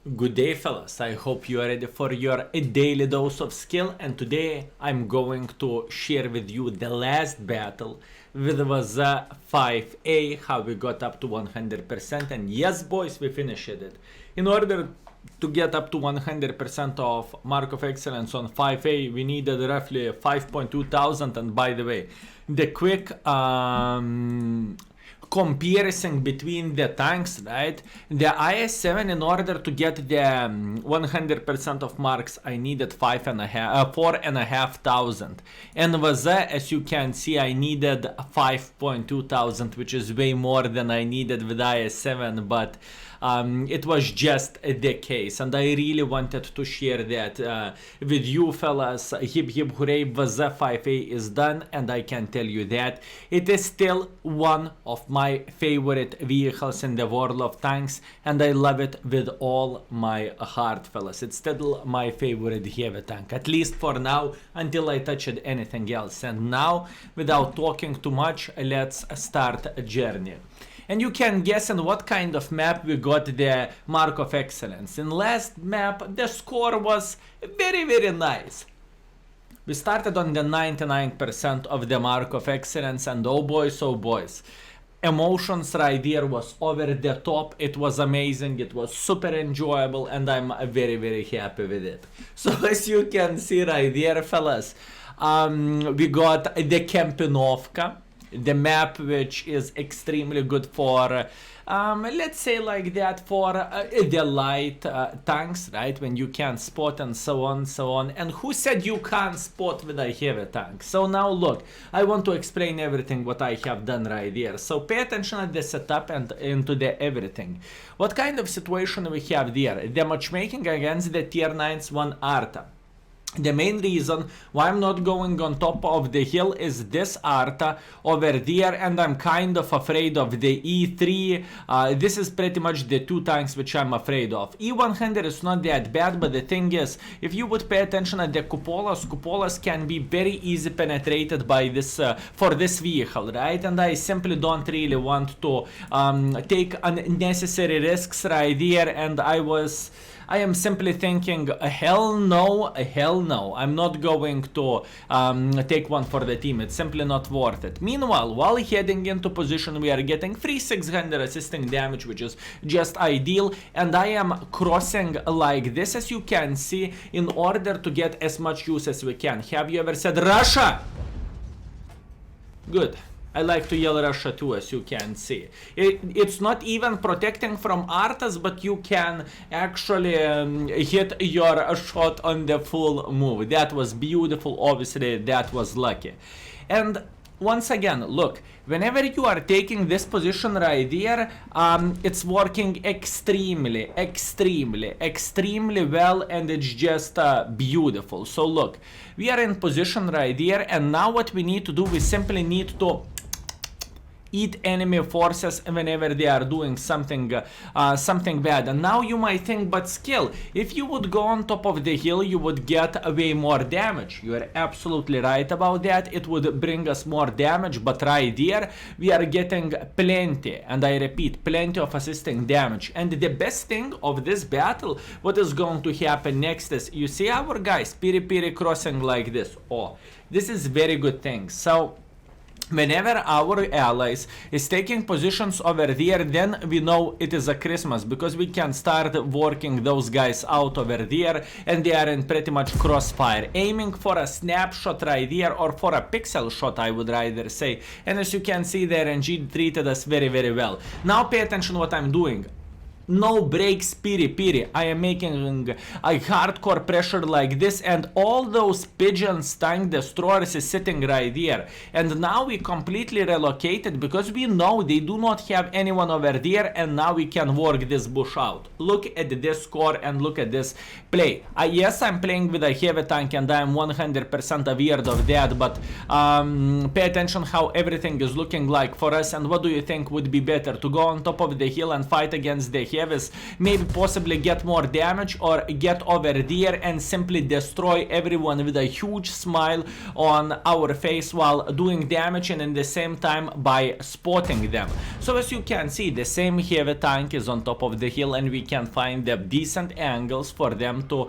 Good day, fellas. I hope you are ready for your daily dose of skill, and today I'm going to share with you the last battle with the 5A, how we got up to 100%, and yes boys, we finished it. In order to get up to 100% of Mark of Excellence on 5A, we needed roughly 5.2 thousand, and by the way, the quick comparison between the tanks, right? The IS-7, in order to get the 100% of marks, I needed 4,500, and with that, as you can see, I needed 5.2 thousand, which is way more than I needed with IS-7, but it was just the case, and I really wanted to share that with you fellas. Hip hip hooray, the 5A is done, and I can tell you that it is still one of my favorite vehicles in the world of tanks, and I love it with all my heart, fellas. It's still my favorite heavy tank, at least for now, until I touched anything else. And now, without talking too much, let's start a journey. And you can guess in what kind of map we got the Mark of Excellence. In last map, the score was very nice. We started on the 99% of the Mark of Excellence, and oh boys, emotions right there was over the top. It was amazing, it was super enjoyable, and I'm very happy with it. So as you can see right there, fellas, we got the Campinovka, the map which is extremely good for let's say like that, for the light tanks, right, when you can spot and so on. And who said you can't spot with a heavy tank? So now look, I want to explain everything what I have done right there. So pay attention at the setup and into the everything. What kind of situation we have there? The matchmaking against the tier 9's one Arta. The main reason why I'm not going on top of the hill is this Arta over there, and I'm kind of afraid of the E3. This is pretty much the two tanks which I'm afraid of. E100 is not that bad, but the thing is, if you would pay attention at the cupolas can be very easy penetrated by this for this vehicle, right? And I simply don't really want to take unnecessary risks right there, and I am simply thinking, hell no, I'm not going to take one for the team. It's simply not worth it. Meanwhile, while heading into position, we are getting free 600 assisting damage, which is just ideal, and I am crossing like this, as you can see, in order to get as much use as we can. Have you ever said Russia? Good. I like to yell Russia too, as you can see. It's not even protecting from Artas, but you can actually hit your shot on the full move. That was beautiful, obviously, that was lucky. And once again, look, whenever you are taking this position right there, it's working extremely well, and it's just beautiful. So look, we are in position right there, and now what we need to do, we simply need to eat enemy forces whenever they are doing something bad. And now you might think, but skill, if you would go on top of the hill, you would get way more damage. You are absolutely right about that. It would bring us more damage, but right there we are getting plenty, and I repeat, plenty of assisting damage. And the best thing of this battle, what is going to happen next is, you see our guys piri crossing like this. Oh, this is very good thing. So whenever our allies is taking positions over there, then we know it is a Christmas, because we can start working those guys out over there, and they are in pretty much crossfire, aiming for a snapshot right there, or for a pixel shot, I would rather say. And as you can see, the RNG treated us very well. Now pay attention what I'm doing. No breaks, piri. I am making a hardcore pressure like this, and all those pigeons, tank destroyers is sitting right there. And now we completely relocated, because we know they do not have anyone over there, and now we can work this bush out. Look at this score and look at this play. Yes, I'm playing with a heavy tank, and I'm 100% aware of that, but pay attention how everything is looking like for us. And what do you think would be better, to go on top of the hill and fight against the heavy, have is maybe possibly get more damage or get over there and simply destroy everyone with a huge smile on our face while doing damage, and in the same time by spotting them. So as you can see, the same heavy tank is on top of the hill, and we can find the decent angles for them to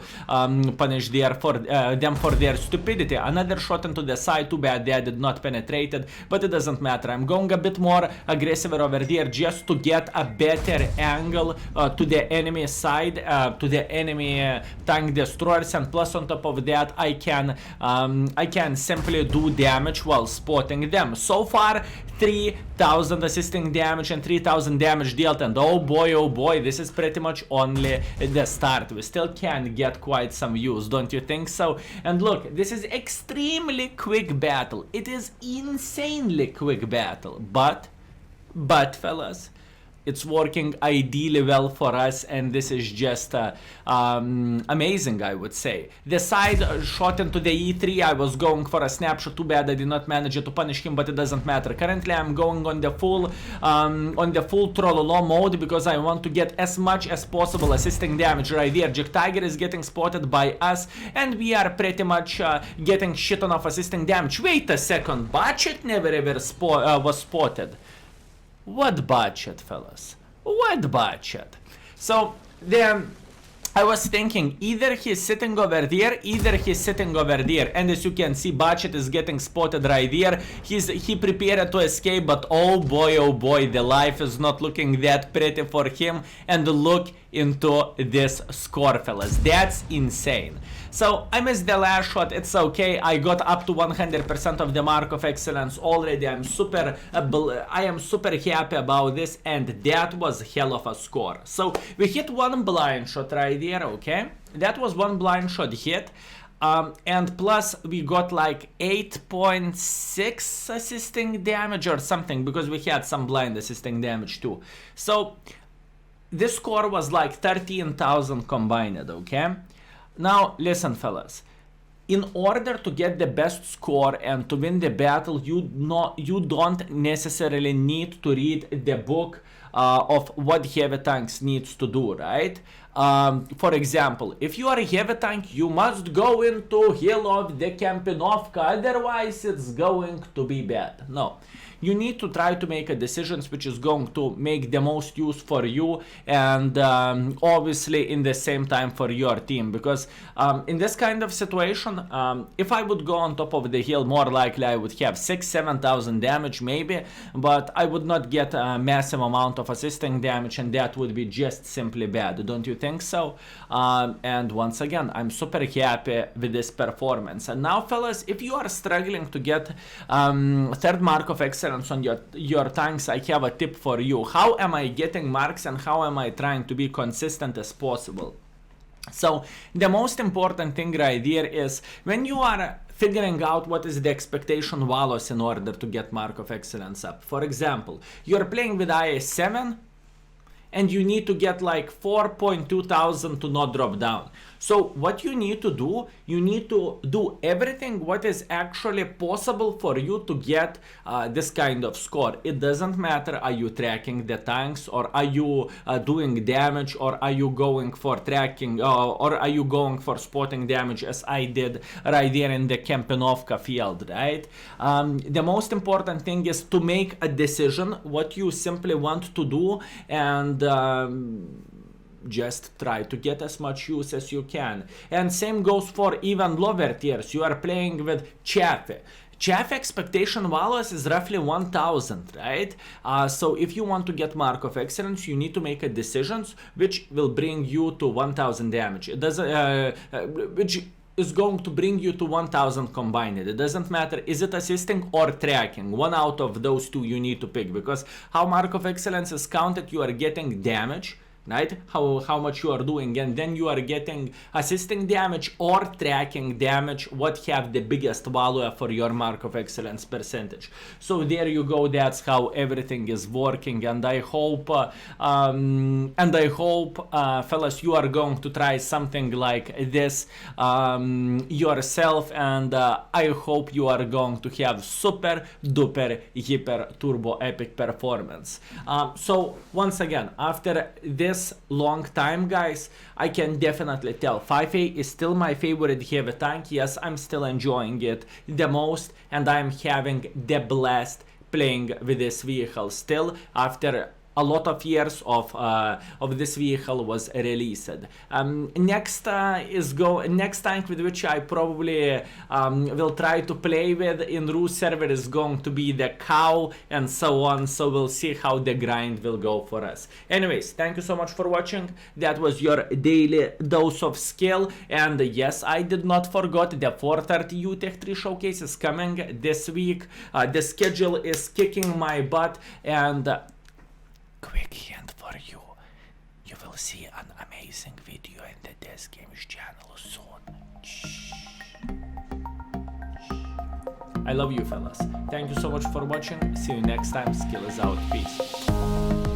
punish them for their stupidity. Another shot into the side, too bad they did not penetrate it, but it doesn't matter. I'm going a bit more aggressive over there just to get a better angle to the enemy side, to the enemy tank destroyers, and plus on top of that I can simply do damage while spotting them. So far 3000 assisting damage and 3000 damage dealt, and oh boy, this is pretty much only the start. We still can get quite some use, don't you think so? And look, this is extremely quick battle. It is insanely quick battle, but fellas, it's working ideally well for us, and this is just amazing, I would say. The side shot into the E3, I was going for a snapshot. Too bad I did not manage to punish him, but it doesn't matter. Currently I'm going on the full Trollolo mode because I want to get as much as possible assisting damage right there. Jack Tiger is getting spotted by us, and we are pretty much getting shit on of assisting damage. Wait a second, Budget never ever was spotted. What budget, fellas? What budget? So then I was thinking either he's sitting over there, either he's sitting over there, and as you can see, Budget is getting spotted right there. He prepared to escape, but oh boy, the life is not looking that pretty for him. And look into this score, fellas. That's insane. So I missed the last shot. It's okay. I got up to 100% of the mark of excellence already. I am super happy about this, and that was hell of a score. So we hit one blind shot right there. Okay, that was one blind shot hit. And plus we got like 8.6 assisting damage or something, because we had some blind assisting damage too. So this score was like 13,000 combined, okay? Now listen, fellas, in order to get the best score and to win the battle, you don't necessarily need to read the book of what heavy tanks needs to do, right? For example, if you are a heavy tank, you must go into hill of the Campinovka, otherwise it's going to be bad. No. You need to try to make a decision which is going to make the most use for you, and obviously in the same time for your team, because in this kind of situation, if I would go on top of the hill, more likely I would have 6,000-7,000 damage maybe, but I would not get a massive amount of assisting damage, and that would be just simply bad, don't you think so? And once again, I'm super happy with this performance. And now, fellas, if you are struggling to get third mark of excellence on your tanks, I have a tip for you. How am I getting marks, and how am I trying to be consistent as possible? So the most important thing right here is when you are figuring out what is the expectation values in order to get mark of excellence up. For example, you're playing with IS-7 and you need to get like 4,200 to not drop down. So what you need to do everything what is actually possible for you to get this kind of score. It doesn't matter, are you tracking the tanks, or are you doing damage, or are you going for tracking, or are you going for spotting damage, as I did right there in the Campinovka field, right? The most important thing is to make a decision what you simply want to do, and just try to get as much use as you can. And same goes for even lower tiers. You are playing with Chaffee. Chaffee expectation values is roughly 1,000, right? So if you want to get mark of excellence, you need to make a decisions which will bring you to 1,000 damage. It doesn't, which is going to bring you to 1,000 combined. It doesn't matter, is it assisting or tracking? One out of those two you need to pick, because how mark of excellence is counted, you are getting damage, right? How much you are doing, and then you are getting assisting damage or tracking damage, what have the biggest value for your mark of excellence percentage. So there you go, that's how everything is working, and I hope fellas, you are going to try something like this yourself, and I hope you are going to have super duper hyper turbo epic performance. So once again, after this this long time, guys, I can definitely tell 5A is still my favorite heavy tank. Yes, I'm still enjoying it the most, and I'm having the blast playing with this vehicle still after a lot of years of this vehicle was released. Next tank with which I probably will try to play with in Rus server is going to be the cow and so on. So we'll see how the grind will go for us. Anyways, thank you so much for watching. That was your daily dose of skill. And yes, I did not forget the 430 UTech 3 showcase is coming this week. The schedule is kicking my butt, and quick hint for you, you will see an amazing video in the Desk Games channel soon. I love you fellas. Thank you so much for watching. See you next time. Skill is out. Peace.